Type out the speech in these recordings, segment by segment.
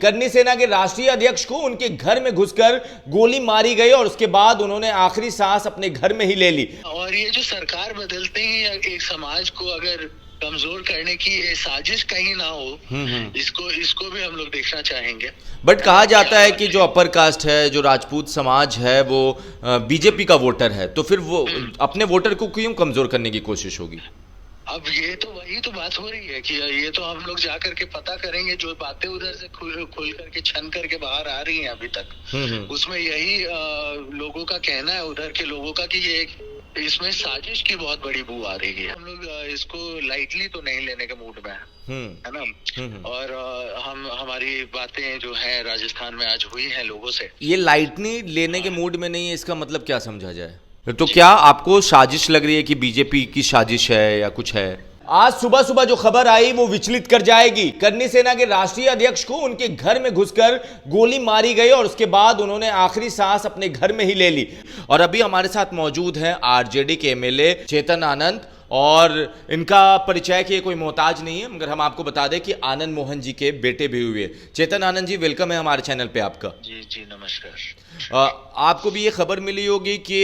करनी सेना के राष्ट्रीय अध्यक्ष को उनके घर में घुसकर गोली मारी गई और उसके बाद उन्होंने आखिरी सांस अपने घर में ही ले ली। और ये जो सरकार बदलते ही एक समाज को अगर कमजोर करने की ये साजिश कहीं ना हो, इसको भी हम लोग देखना चाहेंगे। बट कहा जाता है कि जो अपर कास्ट है, जो राजपूत समाज है, वो बीजेपी का वोटर है, तो फिर वो अपने वोटर को क्यों कमजोर करने की कोशिश होगी? अब ये तो वही तो बात हो रही है कि ये तो हम लोग जा करके पता करेंगे। जो बातें उधर से खुल करके छन करके बाहर आ रही हैं अभी तक, उसमें यही लोगों का कहना है, उधर के लोगों का, कि ये इसमें साजिश की बहुत बड़ी बू आ रही है। हम लोग इसको लाइटली तो नहीं लेने के मूड में है ना। और हमारी बातें जो है राजस्थान में आज हुई हैं लोगों से, ये लाइटली लेने के मूड में नहीं है, इसका मतलब क्या समझा जाए? तो क्या आपको साजिश लग रही है कि बीजेपी की साजिश है या कुछ है? आज सुबह सुबह जो खबर आई वो विचलित कर जाएगी। करनी सेना के राष्ट्रीय अध्यक्ष को उनके घर में घुसकर गोली मारी गई और उसके बाद उन्होंने आखिरी सांस अपने घर में ही ले ली। और अभी हमारे साथ मौजूद हैं आरजेडी के एमएलए चेतन आनंद, और इनका परिचय के कोई मोहताज नहीं है, मगर हम आपको बता दें कि आनंद मोहन जी के बेटे भी हुए। चेतन आनंद जी, वेलकम है हमारे चैनल पे आपका। जी नमस्कार। आपको भी ये खबर मिली होगी कि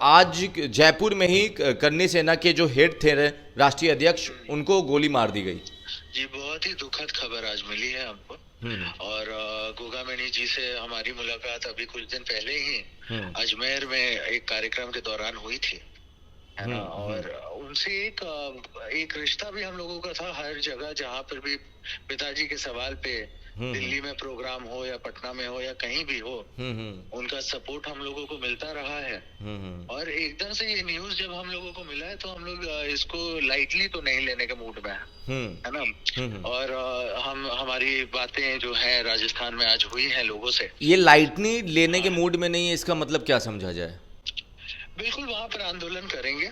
आज जयपुर में ही करनी सेना के जो हेड थे राष्ट्रीय अध्यक्ष, उनको गोली मार दी गई। जी, बहुत ही दुखद खबर आज मिली है हमको। और गोगामणि जी से हमारी मुलाकात अभी कुछ दिन पहले ही अजमेर में एक कार्यक्रम के दौरान हुई थी, है ना। और उनसे एक रिश्ता भी हम लोगों का था। हर जगह जहाँ पर भी पिताजी के सवाल पे, दिल्ली में प्रोग्राम हो या पटना में हो या कहीं भी हो, उनका सपोर्ट हम लोगों को मिलता रहा है। और एकदम से ये न्यूज जब हम लोगों को मिला है तो हम लोग इसको लाइटली तो नहीं लेने के मूड में है ना। और हमारी बातें जो है राजस्थान में आज हुई हैं लोगों से, ये लाइटली लेने के मूड में नहीं है, इसका मतलब क्या समझा जाए? बिल्कुल वहाँ पर आंदोलन करेंगे।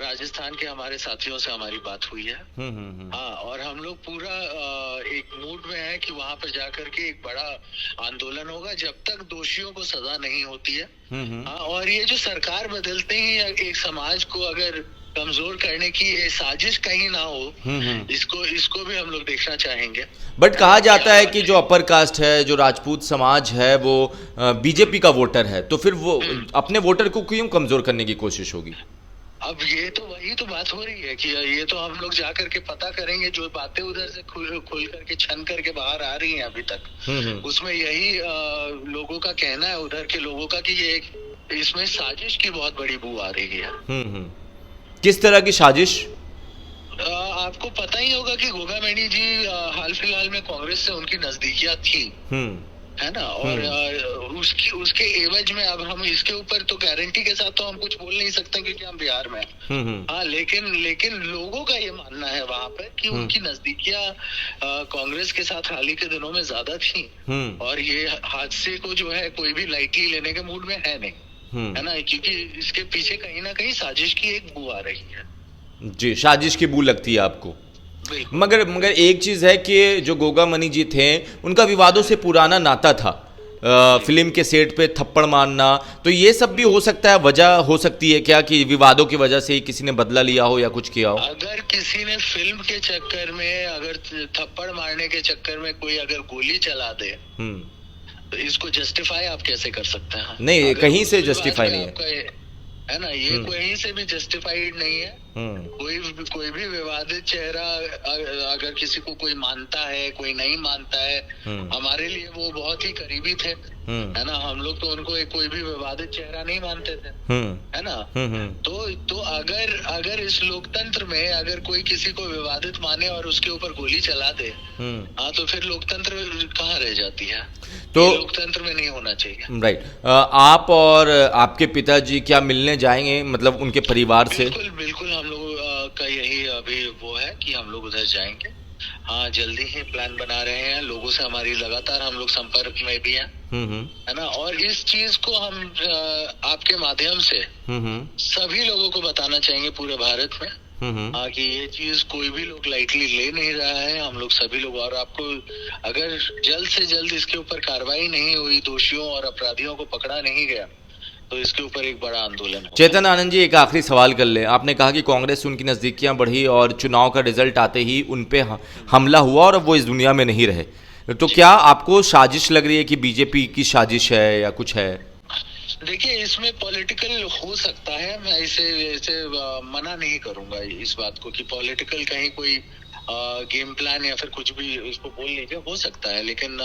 राजस्थान के हमारे साथियों से हमारी बात हुई है। हाँ, और हम लोग पूरा एक मूड में है कि वहाँ पर जाकर के एक बड़ा आंदोलन होगा जब तक दोषियों को सजा नहीं होती है। हाँ, और ये जो सरकार बदलते ही एक समाज को अगर कमजोर करने की ये साजिश कहीं ना हो, इसको भी हम लोग देखना चाहेंगे। बट कहा जाता है कि जो अपर कास्ट है, जो राजपूत समाज है, वो बीजेपी का वोटर है, तो फिर वो अपने वोटर को क्यों कमजोर करने की कोशिश होगी? अब ये तो वही तो बात हो रही है कि ये तो हम लोग जा करके पता करेंगे। जो बातें उधर से खुल करके छन करके बाहर आ रही हैं अभी तक, उसमें यही लोगों का कहना है, उधर के लोगों का, कि ये इसमें साजिश की बहुत बड़ी बू आ रही है। किस तरह की साजिश? आपको पता ही होगा कि गोगामणि जी हाल फिलहाल में कांग्रेस से उनकी नजदीकियां थी, है ना। और उसके एवज में अब हम इसके ऊपर तो गारंटी के साथ तो हम कुछ बोल नहीं सकते क्योंकि हम बिहार में हाँ, लेकिन लोगों का ये मानना है वहाँ पे कि उनकी नजदीकियां कांग्रेस के साथ हाल ही के दिनों में ज्यादा थी। और ये हादसे को जो है कोई भी लाइटली लेने के मूड में है नहीं, है ना, क्योंकि इसके पीछे कहीं ना कहीं साजिश की एक बू आ रही है। जी, साजिश की बू लगती है आपको? मगर एक चीज है कि जो गोगामणि जी थे, उनका विवादों से पुराना नाता था। फिल्म के सेट पे थप्पड़ मारना, तो ये सब भी हो सकता है, वजह हो सकती है क्या कि विवादों की वजह से ही किसी ने बदला लिया हो या कुछ किया हो? अगर किसी ने फिल्म के चक्कर में, अगर थप्पड़ मारने के चक्कर में कोई अगर गोली चला दे, तो इसको जस्टिफाई आप कैसे कर सकते हैं? नहीं, कहीं से जस्टिफाई नहीं है ना। ये कहीं से भी जस्टिफाइड नहीं है। कोई भी विवादित चेहरा अगर किसी को कोई मानता है, कोई नहीं मानता है, हमारे लिए वो बहुत ही करीबी थे, है ना। हम लोग तो उनको कोई भी विवादित चेहरा नहीं मानते थे, है ना। तो अगर इस लोकतंत्र में अगर कोई किसी को विवादित माने और उसके ऊपर गोली चला दे, हाँ, तो फिर लोकतंत्र कहाँ रह जाती है? तो लोकतंत्र में नहीं होना चाहिए। राइट। आप और आपके पिताजी क्या मिलने जाएंगे, मतलब उनके परिवार से? बिल्कुल हम लोग का यही अभी वो है कि हम लोग उधर जाएंगे। हाँ, जल्दी ही प्लान बना रहे हैं। लोगों से हमारी लगातार हम लोग संपर्क में भी हैं, है ना। और इस चीज को हम आपके माध्यम से सभी लोगों को बताना चाहेंगे पूरे भारत में, हाँ, कि ये चीज कोई भी लोग लाइटली ले नहीं रहा है। हम लोग सभी लोग, और आपको अगर जल्द से जल्द इसके ऊपर कार्रवाई नहीं हुई, दोषियों और अपराधियों को पकड़ा नहीं गया, तो इसके ऊपर एक बड़ा आंदोलन होगा। चेतन आनंद जी, एक आखिरी सवाल कर ले। आपने कहा कि कांग्रेस से उनकी नज़दीकियां बढ़ी और चुनाव का रिजल्ट आते ही उन पे हमला हुआ और वो इस दुनिया में नहीं रहे, तो क्या आपको साजिश लग रही है कि बीजेपी की साजिश है या कुछ है? देखिए, इसमें पॉलिटिकल हो सकता है, मैं इसे मना नहीं करूंगा इस बात को कि पॉलिटिकल कहीं कोई गेम प्लान या फिर कुछ भी इसको बोल लीजिए, हो सकता है, लेकिन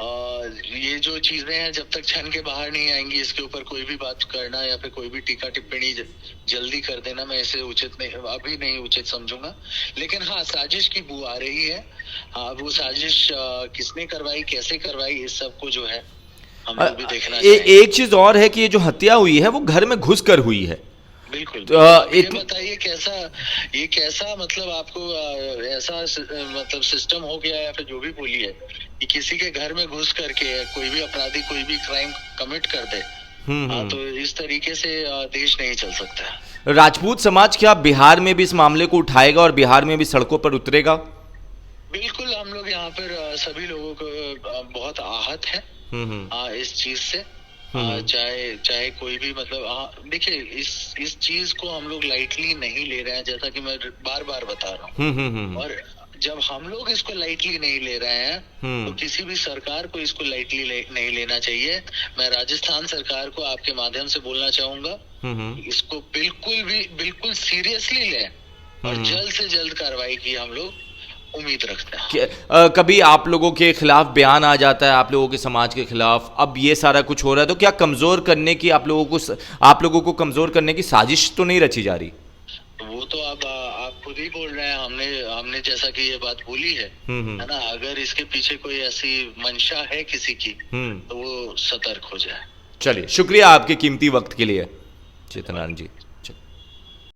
ये जो चीजें हैं जब तक छन के बाहर नहीं आएंगी, इसके ऊपर कोई भी बात करना या फिर कोई भी टीका टिप्पणी जल्दी कर देना, मैं इसे उचित नहीं, अभी नहीं उचित समझूंगा। लेकिन हाँ, साजिश की बू आ रही है। हाँ, वो साजिश किसने करवाई, कैसे करवाई, इस सब को जो है हम लोग भी देखना चाहिए। एक चीज और है कि ये जो हत्या हुई है वो घर में घुसकर हुई है। बिल्कुल। तो, ये बताइए कैसा मतलब आपको ऐसा मतलब सिस्टम हो गया या फिर जो भी बोलिए कि किसी के घर में घुस करके कोई भी अपराधी कोई भी क्राइम कमिट कर दे, तो इस तरीके से देश नहीं चल सकता। राजपूत समाज क्या बिहार में भी इस मामले को उठाएगा और बिहार में भी सड़कों पर उतरेगा? बिल्कुल, हम लोग यहाँ पर सभी लोगों को बहुत आहत है इस चीज से। चाहे कोई भी मतलब देखिए, इस चीज को हम लोग लाइटली नहीं ले रहे हैं, जैसा कि मैं बार बार बता रहा हूँ। और जब हम लोग इसको लाइटली नहीं ले रहे हैं तो किसी भी सरकार को इसको लाइटली नहीं लेना चाहिए। मैं राजस्थान सरकार को आपके माध्यम से बोलना चाहूंगा, इसको बिल्कुल सीरियसली लें और जल्द से जल्द कार्रवाई की हम लोग उम्मीद रखते हैं। कभी आप लोगों के खिलाफ बयान आ जाता है, आप लोगों के समाज के खिलाफ, अब ये सारा कुछ हो रहा है, तो क्या कमजोर करने की आप लोगों को कमजोर करने की साजिश तो नहीं रची जा रही? वो तो आप खुद ही बोल रहे हैं, हमने जैसा कि ये बात बोली है ना, अगर इसके पीछे कोई ऐसी मंशा है किसी की तो वो सतर्क हो जाए। चलिए, शुक्रिया आपके कीमती वक्त के लिए चेतन जी।